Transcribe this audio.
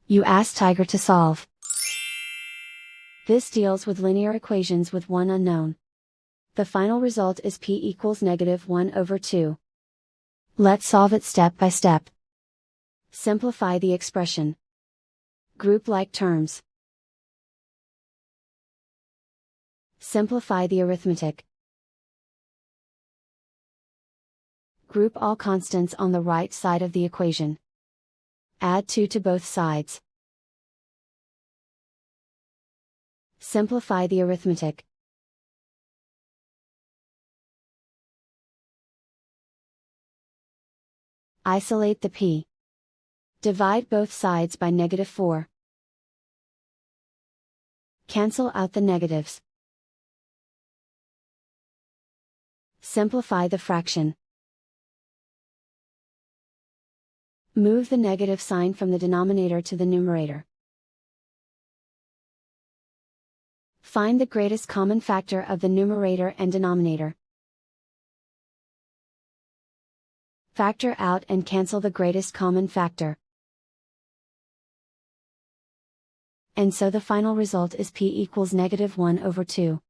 You ask Tiger to solve. This deals with linear equations with one unknown. The final result is p equals -1/2. Let's solve it step by step. Simplify the expression. Group like terms. Simplify the arithmetic. Group all constants on the right side of the equation. Add 2 to both sides. Simplify the arithmetic. Isolate the p. Divide both sides by -4. Cancel out the negatives. Simplify the fraction. Move the negative sign from the denominator to the numerator. Find the greatest common factor of the numerator and denominator. Factor out and cancel the greatest common factor. And so the final result is p equals -1/2.